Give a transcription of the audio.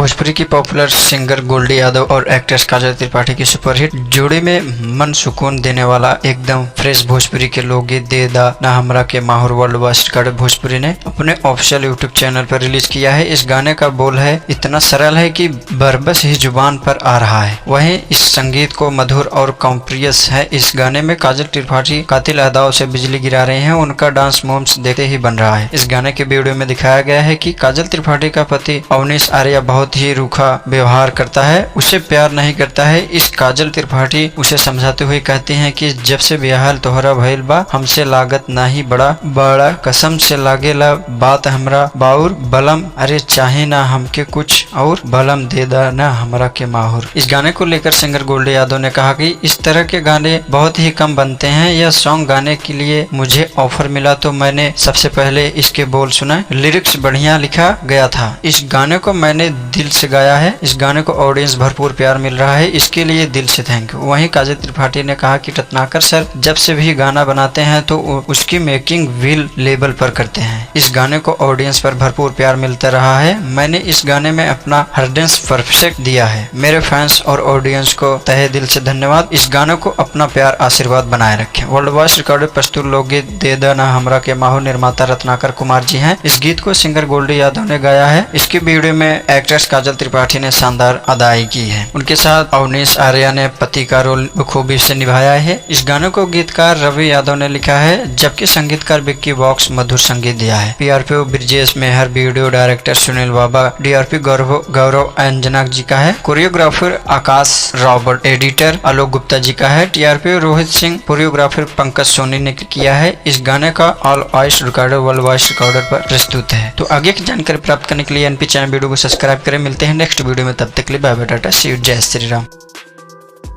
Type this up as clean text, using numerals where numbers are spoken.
भोजपुरी की popular singer Goldy Yadav और actress काजल त्रिपाठी की सुपरहिट जोड़ी में मन सुकून देने वाला एकदम फ्रेश भोजपुरी के लोकगीत दे दा ना हमरा के Mahaur world wide record Bhojpuri ने अपने ऑफिशियल यूट्यूब चैनल पर रिलीज किया है। इस गाने का बोल है इतना सरल है कि बरबस ही जुबान पर आ रहा है। वहीं इस संगीत को मधुर और कॉम्प्रियस है। इस गाने में काजल त्रिपाठी कातिल अदाओं से बिजली गिरा रहे हैं। उनका डांस मूव्स देखते ही बन रहा है। इस गाने के वीडियो में दिखाया गया है कि काजल त्रिपाठी का पति अवनीश आर्या बहुत ही रूखा व्यवहार करता है, उसे प्यार नहीं करता है। इस काजल त्रिपाठी उसे समझाते हुए कहती हैं कि जब से ब्याहल तोहरा भइल बा हमसे लागत नाही बड़ा बड़ा कसम से लागेला बात हमरा बाउर बलम अरे चाहे ना हमके कुछ और बलम दे दा ना हमरा के माहौर। इस गाने को लेकर सिंगर गोल्डी यादव ने कहा कि इस तरह के गाने बहुत ही कम बनते हैं। यह सॉन्ग गाने के लिए मुझे ऑफर मिला तो मैंने सबसे पहले इसके बोल सुना, लिरिक्स बढ़िया लिखा गया था। इस गाने को मैंने दिल से गाया है। इस गाने को ऑडियंस भरपूर प्यार मिल रहा है, इसके लिए दिल से थैंक यू। वहीं काजल त्रिपाठी ने कहा कि रत्नाकर सर जब से भी गाना बनाते हैं तो उसकी मेकिंग व्हील लेवल पर करते हैं। इस गाने को ऑडियंस पर भरपूर प्यार मिलता रहा है। मैंने इस गाने में अपना हर डांस परफेक्ट दिया है। मेरे फैंस और ऑडियंस को तहे दिल से धन्यवाद। इस गाने को अपना प्यार आशीर्वाद बनाए रखें। वर्ल्ड वाइड रिकॉर्डेड प्रस्तुत लोकगीत दे देना हमरा के माहौर निर्माता रत्नाकर कुमार जी हैं। इस गीत को सिंगर गोल्डी यादव ने गाया है। इसकी वीडियो में एक्ट्रेस काजल त्रिपाठी ने शानदार अदाई की है। उनके साथ अवनीश आर्या ने पति का रोल बखूबी से निभाया है। इस गाने को गीतकार रवि यादव ने लिखा है, जबकि संगीतकार विक्की बॉक्स मधुर संगीत दिया है। पीआरपी ब्रिजेश मेहर, वीडियो डायरेक्टर सुनील बाबा, डीआरपी गौरव अंजना जी का है, कोरियोग्राफर आकाश रॉबर्ट, एडिटर आलोक गुप्ता जी का है, टीआरपी रोहित सिंह, कोरियोग्राफर पंकज सोनी ने किया है। इस गाने का all voice recorder world voice recorder पर प्रस्तुत है। तो आगे की जानकारी प्राप्त करने के लिए एनपी चैनल वीडियो को सब्सक्राइब करें। मिलते हैं नेक्स्ट वीडियो में, तब तक के लिए bye bye tata see you, जय श्री राम।